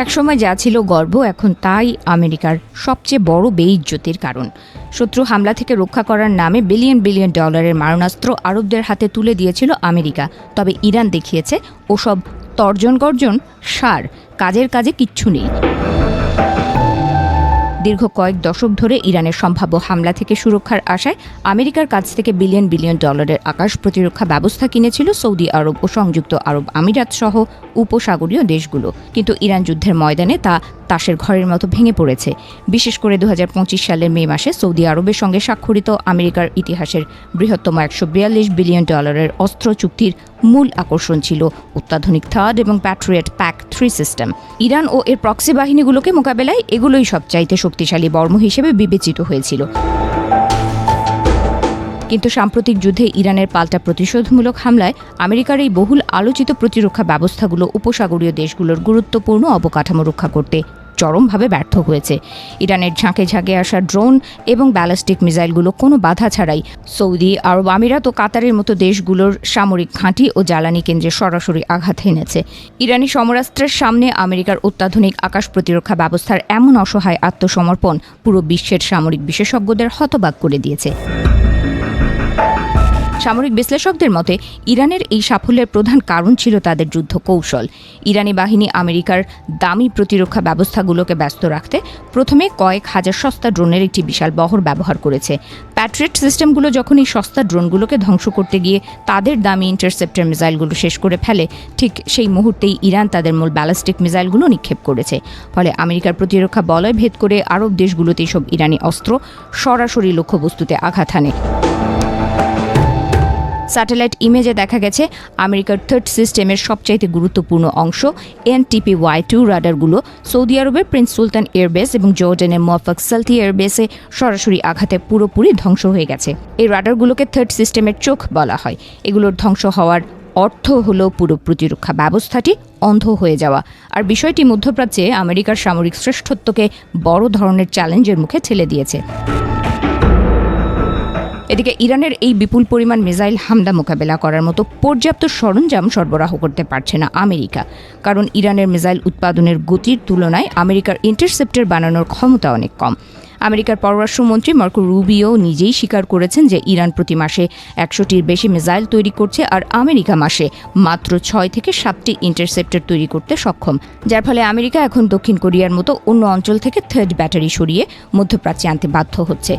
একসময় যা ছিল গর্ব এখন তাই আমেরিকার সবচেয়ে বড় বেইজ্জতির কারণ। শত্রু হামলা থেকে রক্ষা করার নামে বিলিয়ন বিলিয়ন ডলারের মারণাস্ত্র আরবদের হাতে তুলে দিয়েছিল আমেরিকা। তবে ইরান দেখিয়েছে ওসব তর্জন গর্জন সার, কাজের কাজে কিচ্ছু নেই। দীর্ঘ কয়েক দশক ধরে ইরানের সম্ভাব্য হামলা থেকে সুরক্ষার আশায় আমেরিকার কাছ থেকে বিলিয়ন বিলিয়ন ডলারের আকাশ প্রতিরক্ষা ব্যবস্থা কিনেছিল সৌদি আরব ও সংযুক্ত আরব আমিরাত সহ উপসাগরীয় দেশগুলো। কিন্তু ইরান যুদ্ধের ময়দানে তা তাসের ঘরের মতো ভেঙে পড়েছে। বিশেষ করে 2025 সালের মে মাসে সৌদি আরবের সঙ্গে স্বাক্ষরিত আমেরিকার ইতিহাসের বৃহত্তম 142 বিলিয়ন ডলারের অস্ত্র চুক্তির মূল আকর্ষণ ছিল অত্যাধুনিক থার্ড এবং প্যাট্রিয়ট PAC-3 সিস্টেম। ইরান ও এর প্রক্সি বাহিনীগুলোকে মোকাবেলায় এগুলোই সবচাইতে শক্তিশালী বর্ম হিসেবে বিবেচিত হয়েছিল। কিন্তু সাম্প্রতিক যুদ্ধে ইরানের পাল্টা প্রতিশোধমূলক হামলায় আমেরিকার এই বহুল আলোচিত প্রতিরক্ষা ব্যবস্থাগুলো উপসাগরীয় দেশগুলোর গুরুত্বপূর্ণ অবকাঠামো রক্ষা করতে চরমভাবে ব্যর্থ হয়েছে। ইরানের ঝাঁকে ঝাঁকে আসা ড্রোন এবং ব্যালিস্টিক মিসাইলগুলো কোনো বাধা ছাড়াই সৌদি আরব আমিরাত ও কাতারের মতো দেশগুলোর সামরিক ঘাঁটি ও জ্বালানি কেন্দ্রে সরাসরি আঘাত হেনেছে। ইরানি সমরাস্ত্রের সামনে আমেরিকার অত্যাধুনিক আকাশ প্রতিরক্ষা ব্যবস্থার এমন অসহায় আত্মসমর্পণ পুরো বিশ্বের সামরিক বিশেষজ্ঞদের হতবাক করে দিয়েছে। সামরিক বিশ্লেষকদের মতে ইরানের এই সাফল্যের প্রধান কারণ ছিল তাদের যুদ্ধ কৌশল। ইরানি বাহিনী আমেরিকার দামি প্রতিরক্ষা ব্যবস্থাগুলোকে ব্যস্ত রাখতে প্রথমে কয়েক হাজার সস্তা ড্রোনের একটি বিশাল বহর ব্যবহার করেছে। প্যাট্রিয়ট সিস্টেমগুলো যখন এই সস্তা ড্রোনগুলোকে ধ্বংস করতে গিয়ে তাদের দামি ইন্টারসেপ্টর মিসাইলগুলো শেষ করে ফেলে, ঠিক সেই মুহূর্তেই ইরান তাদের মূল ব্যালিস্টিক মিসাইলগুলো নিক্ষেপ করেছে। ফলে আমেরিকার প্রতিরক্ষা বলয় ভেদ করে আরব দেশগুলোতে সব ইরানি অস্ত্র সরাসরি লক্ষ্যবস্তুতে আঘাত হানে। স্যাটেলাইট ইমেজে দেখা গেছে আমেরিকার থার্ড সিস্টেমের সবচাইতে গুরুত্বপূর্ণ অংশ NTPY-2 রাডারগুলো সৌদি আরবের প্রিন্স সুলতান এয়ারবেস এবং জর্ডানের মুওয়াফাক সালতি এয়ারবেসে সরাসরি আঘাতে পুরোপুরি ধ্বংস হয়ে গেছে। এই রাডারগুলোকে থার্ড সিস্টেমের চোখ বলা হয়। এগুলোর ধ্বংস হওয়ার অর্থ হল পুরো প্রতিরক্ষা ব্যবস্থাটি অন্ধ হয়ে যাওয়া। আর বিষয়টি মধ্যপ্রাচ্যে আমেরিকার সামরিক শ্রেষ্ঠত্বকে বড় ধরনের চ্যালেঞ্জের মুখে ঠেলে দিয়েছে। এদিকে ইরানের এই বিপুল পরিমাণ মিসাইল হামলা মোকাবেলা করার মতো পর্যাপ্ত সরঞ্জাম সরবরাহ করতে পারছে না আমেরিকা। কারণ ইরানের মিসাইল উৎপাদনের গতির তুলনায় আমেরিকার ইন্টারসেপ্টর বানানোর ক্ষমতা অনেক কম। আমেরিকার পররাষ্ট্রমন্ত্রী মার্কো রুবিও নিজেই স্বীকার করেছেন যে ইরান প্রতি মাসে 100টির বেশি মিসাইল তৈরি করছে, আর আমেরিকা মাসে মাত্র 6 থেকে 7টি ইন্টারসেপ্টর তৈরি করতে সক্ষম। যার ফলে আমেরিকা এখন দক্ষিণ কোরিয়ার মতো অন্য অঞ্চল থেকে থার্ড ব্যাটারি সরিয়ে মধ্যপ্রাচ্যে আনতে বাধ্য হচ্ছে।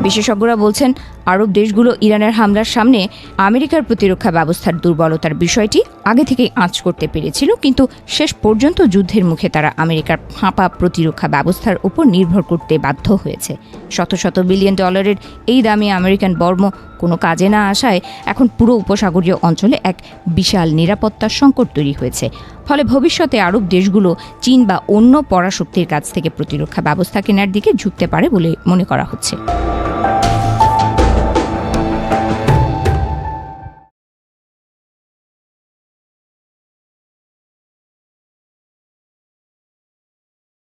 বিশেষজ্ঞরা বলছেন আরব দেশগুলো ইরানের হামলার সামনে আমেরিকার প্রতিরক্ষা ব্যবস্থার দুর্বলতার বিষয়টি আগে থেকেই আঁচ করতে পেরেছিল, কিন্তু শেষ পর্যন্ত যুদ্ধের মুখে তারা আমেরিকার ফাঁপা প্রতিরক্ষা ব্যবস্থার উপর নির্ভর করতে বাধ্য হয়েছে। শত শত বিলিয়ন ডলারের এই দামি আমেরিকান বর্ম কোনো কাজে না আসায় এখন পুরো উপসাগরীয় অঞ্চলে এক বিশাল নিরাপত্তার সংকট তৈরি হয়েছে। ফলে ভবিষ্যতে আরব দেশগুলো চীন বা অন্য পরাশক্তির কাছ থেকে প্রতিরক্ষা ব্যবস্থা কেনার দিকে ঝুঁকতে পারে বলে মনে করা হচ্ছে।